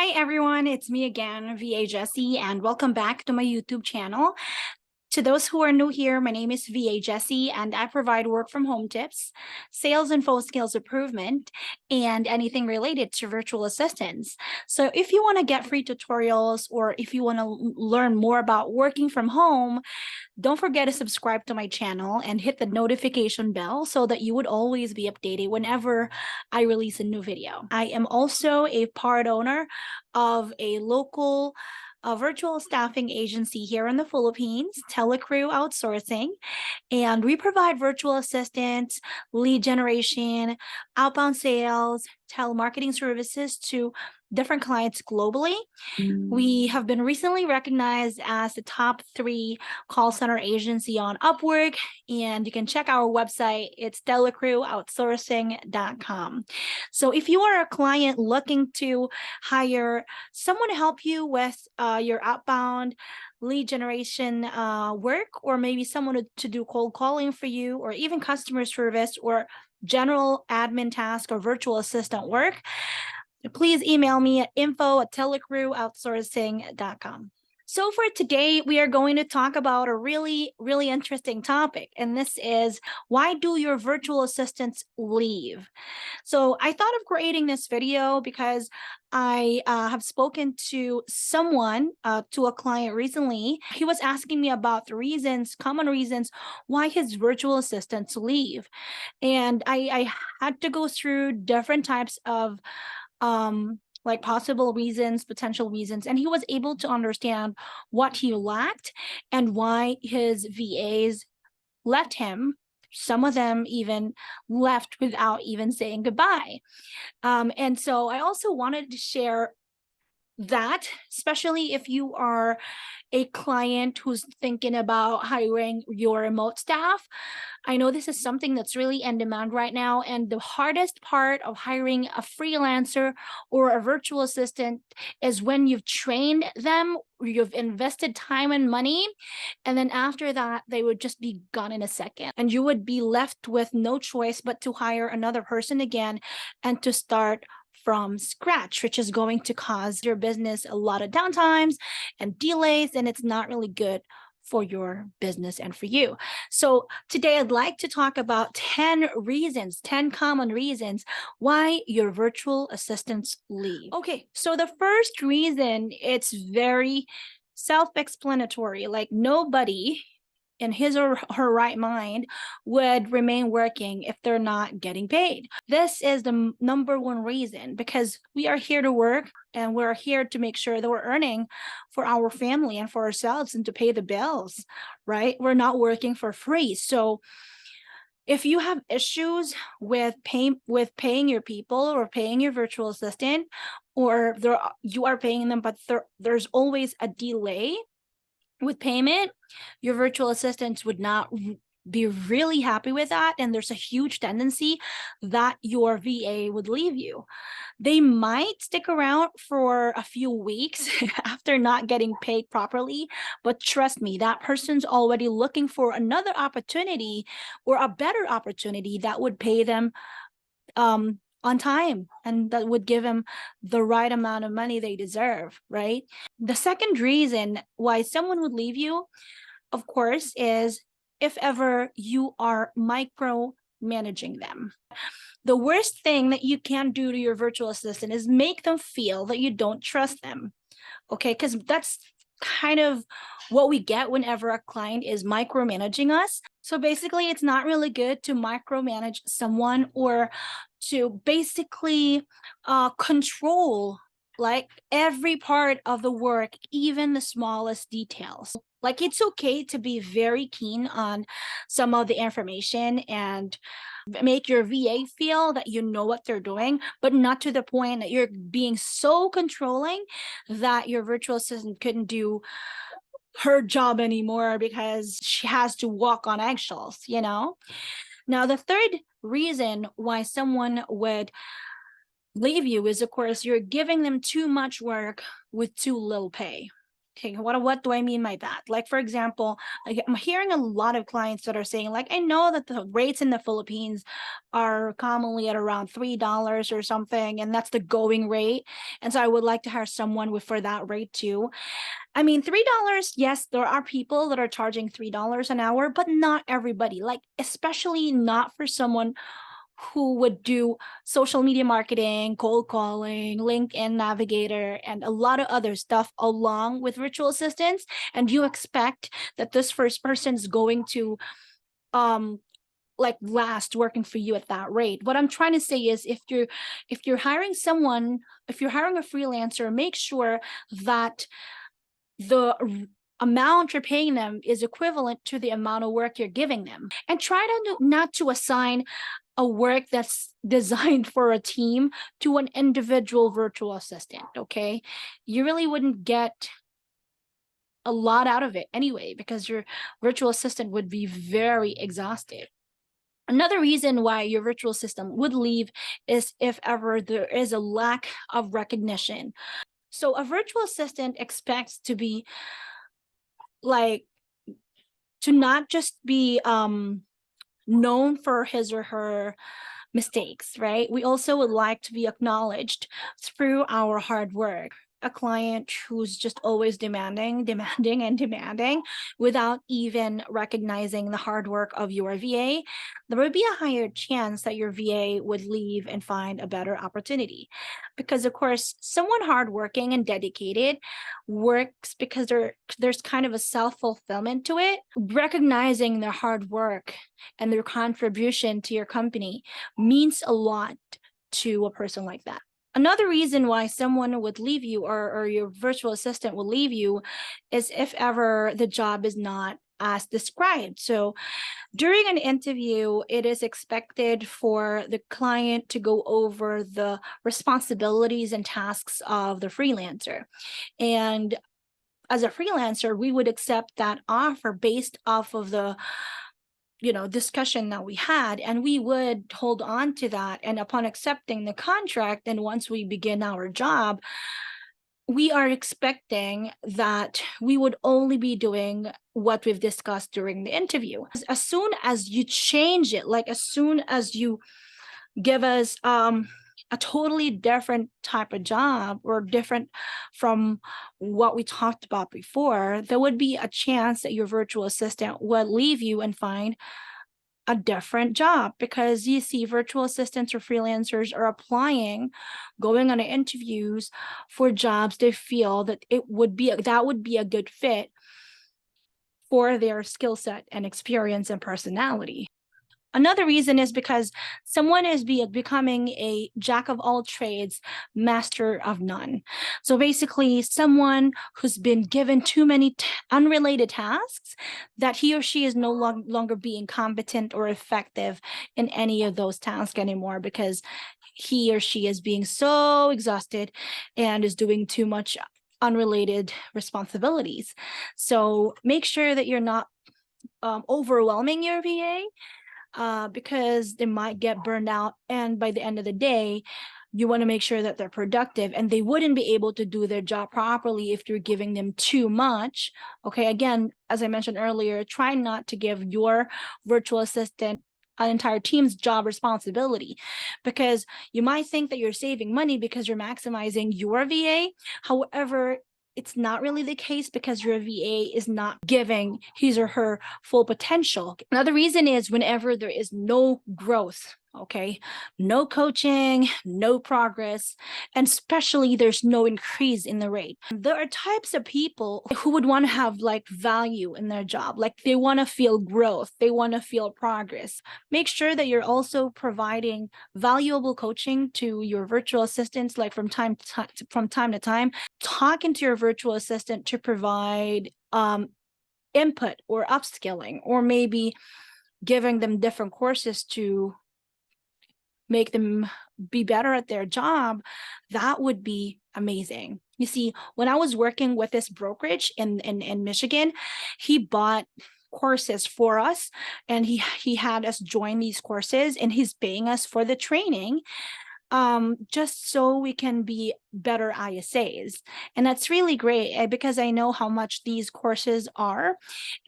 Hi everyone, it's me again, VA Jessie, and welcome back to my YouTube channel. To those who are new here, my name is VA Jessie, and I provide work from home tips, sales and phone skills improvement, and anything related to virtual assistants. So if you want to get free tutorials or if you want to learn more about working from home, don't forget to subscribe to my channel and hit the notification bell so that you would always be updated whenever I release a new video. I am also a part owner of a local virtual staffing agency here in the Philippines, Telecrew Outsourcing, and we provide virtual assistants, lead generation, outbound sales, telemarketing services to different clients globally. We have been recently recognized as the top 3 call center agency on Upwork, and you can check our website. It's telecrewoutsourcing.com. So if you are a client looking to hire someone to help you with your outbound lead generation work, or maybe someone to do cold calling for you, or even customer service or general admin task or virtual assistant work, please email me at info@telecrewoutsourcing.com. So for today, we are going to talk about a really interesting topic, and this is, why do your virtual assistants leave? So I thought of creating this video because I have spoken to someone, to a client recently. He was asking me about the reasons, common reasons why his virtual assistants leave. And I had to go through different types of like possible reasons, potential reasons, and he was able to understand what he lacked and why his VAs left him. Some of them even left without even saying goodbye. And so I also wanted to share that, especially if you are a client who's thinking about hiring your remote staff. I know this is something that's really in demand right now, and the hardest part of hiring a freelancer or a virtual assistant is when you've trained them, you've invested time and money, and then after that, they would just be gone in a second, and you would be left with no choice but to hire another person again and to start from scratch, which is going to cause your business a lot of downtimes and delays, and it's not really good for your business and for you. So today I'd like to talk about 10 common reasons why your virtual assistants leave. Okay, so the first reason, it's very self-explanatory. Like, nobody in his or her right mind would remain working if they're not getting paid. This is the number one reason, because we are here to work and we're here to make sure that we're earning for our family and for ourselves and to pay the bills, right? We're not working for free. So if you have issues with paying your people or paying your virtual assistant, or you are paying them, but there's always a delay with payment, your virtual assistants would not be really happy with that, and there's a huge tendency that your VA would leave you. They might stick around for a few weeks after not getting paid properly, but trust me, that person's already looking for another opportunity or a better opportunity that would pay them on time and that would give them the right amount of money they deserve, right? The second reason why someone would leave you, of course, is if ever you are micromanaging them. The worst thing that you can do to your virtual assistant is make them feel that you don't trust them, okay? Because that's kind of what we get whenever a client is micromanaging us. So basically, it's not really good to micromanage someone or to basically control like every part of the work, even the smallest details. Like, it's okay to be very keen on some of the information and make your VA feel that you know what they're doing, but not to the point that you're being so controlling that your virtual assistant couldn't do her job anymore because she has to walk on eggshells, you know? Now, the third reason why someone would leave you is, of course, you're giving them too much work with too little pay. Okay, what do I mean by that? Like, for example, I'm hearing a lot of clients that are saying, like, I know that the rates in the Philippines are commonly at around $3 or something, and that's the going rate. And so I would like to hire someone with for that rate too. I mean, $3, yes, there are people that are charging $3 an hour, but not everybody. Like, especially not for someone who would do social media marketing, cold calling, LinkedIn Navigator, and a lot of other stuff along with virtual assistants. And you expect that this first person is going to like last working for you at that rate. What I'm trying to say is if you're hiring someone, if you're hiring a freelancer, make sure that the amount you're paying them is equivalent to the amount of work you're giving them, and try to not to assign a work that's designed for a team to an individual virtual assistant. Okay, you really wouldn't get a lot out of it anyway, because your virtual assistant would be very exhausted. Another reason why your virtual assistant would leave is if ever there is a lack of recognition. So a virtual assistant expects to be like, to not just be known for his or her mistakes, right? We also would like to be acknowledged through our hard work. A client who's just always demanding without even recognizing the hard work of your VA, there would be a higher chance that your VA would leave and find a better opportunity. Because of course, someone hardworking and dedicated works because there's kind of a self-fulfillment to it. Recognizing their hard work and their contribution to your company means a lot to a person like that. Another reason why someone would leave you, or your virtual assistant will leave you, is if ever the job is not as described. So during an interview, it is expected for the client to go over the responsibilities and tasks of the freelancer. And as a freelancer, we would accept that offer based off of the discussion that we had, and we would hold on to that. And upon accepting the contract, and once we begin our job, we are expecting that we would only be doing what we've discussed during the interview. As soon as you change it, like as soon as you give us a totally different type of job, or different from what we talked about before, there would be a chance that your virtual assistant would leave you and find a different job. Because you see, virtual assistants or freelancers are applying, going on interviews for jobs they feel that would be a good fit for their skill set and experience and personality. Another reason is because someone is becoming a jack of all trades, master of none. So basically, someone who's been given too many unrelated tasks, that he or she is no longer being competent or effective in any of those tasks anymore, because he or she is being so exhausted and is doing too much unrelated responsibilities. So make sure that you're not overwhelming your VA, because they might get burned out. And by the end of the day, you want to make sure that they're productive, and they wouldn't be able to do their job properly if you're giving them too much. Okay, again, as I mentioned earlier, try not to give your virtual assistant an entire team's job responsibility, because you might think that you're saving money because you're maximizing your VA. However, it's not really the case, because your VA is not giving his or her full potential. Another reason is whenever there is no growth, okay, no coaching, no progress, and especially there's no increase in the rate. There are types of people who would want to have like value in their job, like they want to feel growth, they want to feel progress. Make sure that you're also providing valuable coaching to your virtual assistants, like from time to time, talking to your virtual assistant to provide input or upskilling, or maybe giving them different courses to make them be better at their job. That would be amazing. You see, when I was working with this brokerage in Michigan, he bought courses for us, and he had us join these courses, and he's paying us for the training. just so we can be better ISAs. And that's really great because I know how much these courses are.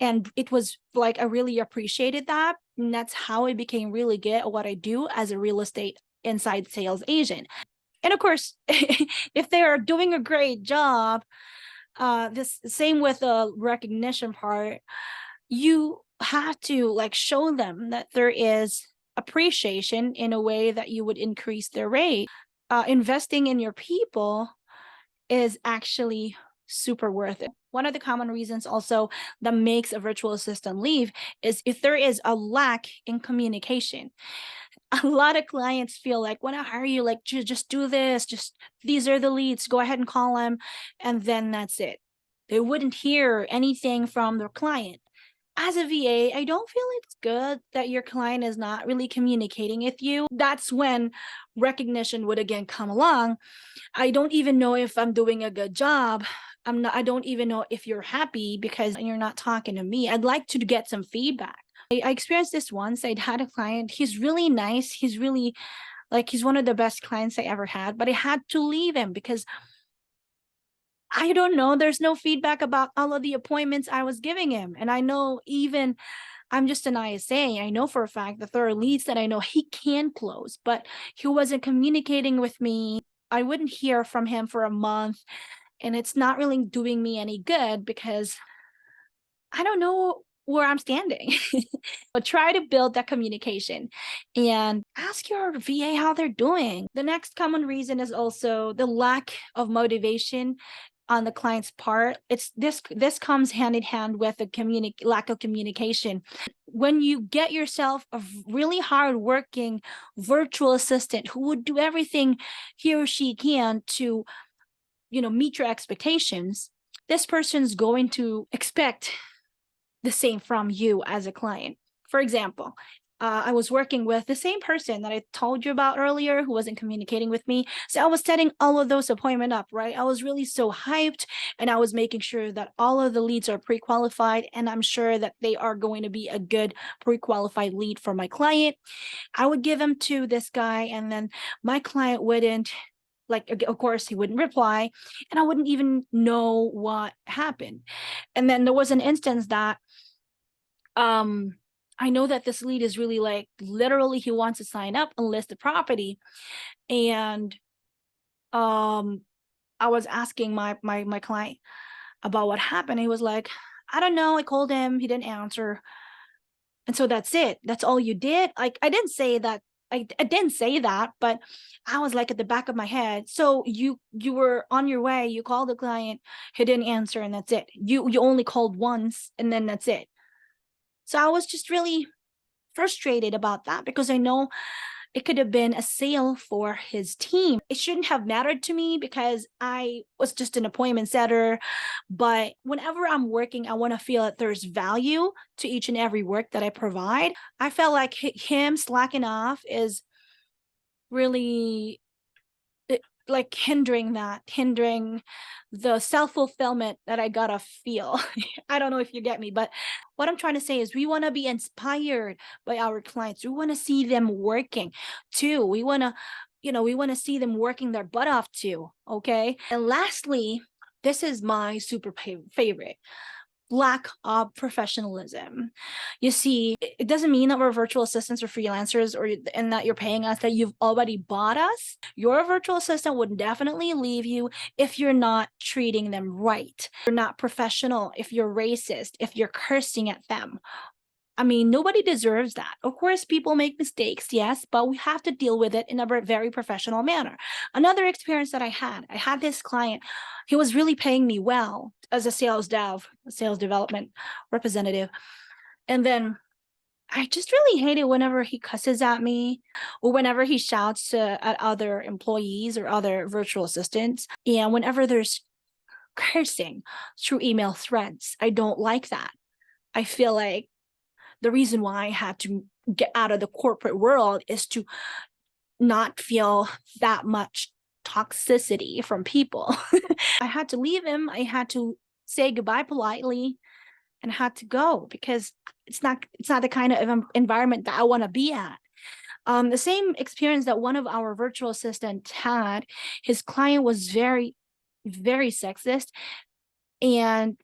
And it was like, I really appreciated that. And that's how I became really good at what I do as a real estate inside sales agent. And of course, if they are doing a great job, this same with the recognition part, you have to like show them that there is appreciation in a way that you would increase their rate. Investing in your people is actually super worth it. One of the common reasons also that makes a virtual assistant leave is if there is a lack in communication. A lot of clients feel like, when I hire you, like, just do this, just these are the leads, go ahead and call them, and then that's it. They wouldn't hear anything from their client. As a VA, I don't feel it's good that your client is not really communicating with you. That's when recognition would again come along. I don't even know if I'm doing a good job. I don't even know if you're happy because you're not talking to me. I'd like to get some feedback. I experienced this once. I'd had a client. He's really nice. He's really like, he's one of the best clients I ever had, but I had to leave him because I don't know. There's no feedback about all of the appointments I was giving him. And I know, even I'm just an ISA. I know for a fact that there are leads that I know he can close, but he wasn't communicating with me. I wouldn't hear from him for a month. And it's not really doing me any good because I don't know where I'm standing. But try to build that communication and ask your VA how they're doing. The next common reason is also the lack of motivation on the client's part. It's this comes hand in hand with the lack of communication. When you get yourself a really hardworking virtual assistant who would do everything he or she can to, meet your expectations, this person's going to expect the same from you as a client. For example, I was working with the same person that I told you about earlier who wasn't communicating with me. So I was setting all of those appointments up, right? I was really so hyped, and I was making sure that all of the leads are pre-qualified, and I'm sure that they are going to be a good pre-qualified lead for my client. I would give them to this guy, and then my client wouldn't, like, of course he wouldn't reply, and I wouldn't even know what happened. And then there was an instance that I know that this lead is really like, literally he wants to sign up and list the property. And I was asking my client about what happened. He was like, I don't know, I called him, he didn't answer. And so that's it. That's all you did? Like, I didn't say that. I didn't say that, but I was like, at the back of my head, so you were on your way, you called the client, he didn't answer, and that's it. You only called once, and then that's it. So I was just really frustrated about that because I know it could have been a sale for his team. It shouldn't have mattered to me because I was just an appointment setter. But whenever I'm working, I want to feel that there's value to each and every work that I provide. I felt like him slacking off is really like hindering the self-fulfillment that I gotta feel. I don't know if you get me, but what I'm trying to say is we want to be inspired by our clients. We want to see them working too. We want to see them working their butt off too. Okay. And lastly, this is my super favorite: lack of professionalism. You see, it doesn't mean that we're virtual assistants or freelancers and that you're paying us that you've already bought us. Your virtual assistant would definitely leave you if you're not treating them right. If you're not professional, if you're racist, if you're cursing at them. I mean, nobody deserves that. Of course, people make mistakes, yes, but we have to deal with it in a very professional manner. Another experience that I had this client, he was really paying me well as a sales development representative. And then I just really hate it whenever he cusses at me or whenever he shouts at other employees or other virtual assistants. And whenever there's cursing through email threads, I don't like that. I feel like the reason why I had to get out of the corporate world is to not feel that much toxicity from people. I had to leave him. I had to say goodbye politely and had to go because it's not the kind of environment that I want to be at. The same experience that one of our virtual assistants had. His client was very, very sexist and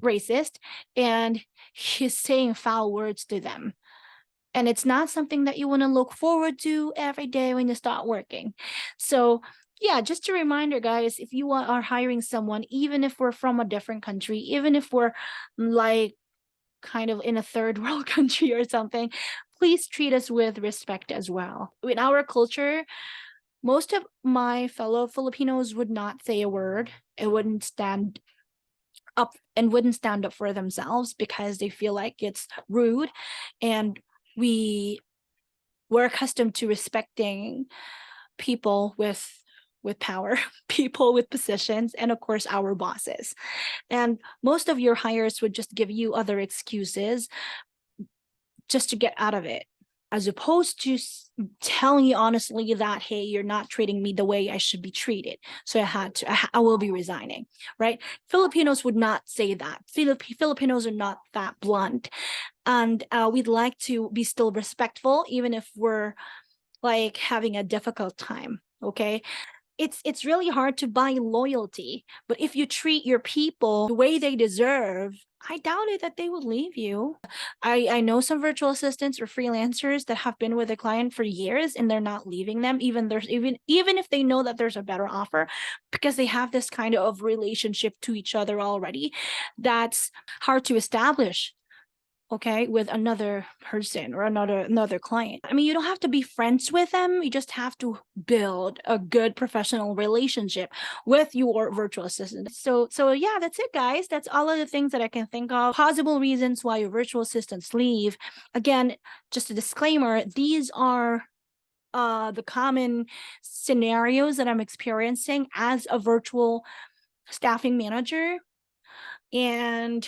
racist, and he's saying foul words to them. And it's not something that you want to look forward to every day when you start working. So yeah, just a reminder, guys, if you are hiring someone, even if we're from a different country, even if we're like kind of in a third world country or something, please treat us with respect as well. In our culture, most of my fellow Filipinos would not say a word. It wouldn't stand up and wouldn't stand up for themselves because they feel like it's rude. And we're accustomed to respecting people with power, people with positions, and of course our bosses. And most of your hires would just give you other excuses just to get out of it, as opposed to telling you honestly that, hey, you're not treating me the way I should be treated, so I will be resigning, right? Filipinos would not say that. Filipinos are not that blunt, and we'd like to be still respectful even if we're like having a difficult time. Okay, it's really hard to buy loyalty, but if you treat your people the way they deserve, I doubt it that they will leave you. I know some virtual assistants or freelancers that have been with a client for years and they're not leaving them, even if they know that there's a better offer, because they have this kind of relationship to each other already that's hard to establish, okay, with another person or another client. I mean, you don't have to be friends with them, you just have to build a good professional relationship with your virtual assistant. So yeah, that's it, guys. That's all of the things that I can think of, possible reasons why your virtual assistants leave. Again, just a disclaimer, these are the common scenarios that I'm experiencing as a virtual staffing manager, and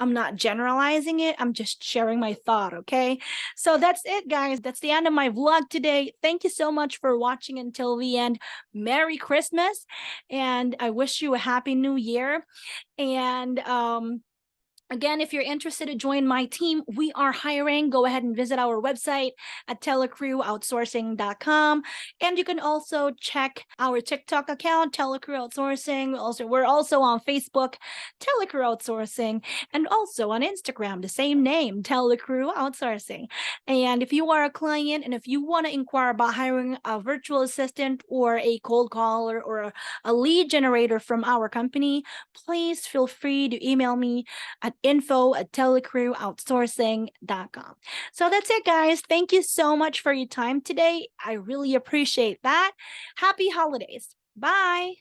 I'm not generalizing it. I'm just sharing my thought, okay? So that's it, guys. That's the end of my vlog today. Thank you so much for watching until the end. Merry Christmas, and I wish you a happy new year. And again, if you're interested to join my team, we are hiring. Go ahead and visit our website at telecrewoutsourcing.com. And you can also check our TikTok account, Telecrew Outsourcing. We're also on Facebook, Telecrew Outsourcing, and also on Instagram, the same name, Telecrew Outsourcing. And if you are a client and if you want to inquire about hiring a virtual assistant or a cold caller or a lead generator from our company, please feel free to email me at info@telecrewoutsourcing.com. So that's it, guys. Thank you so much for your time today. I really appreciate that. Happy holidays. Bye.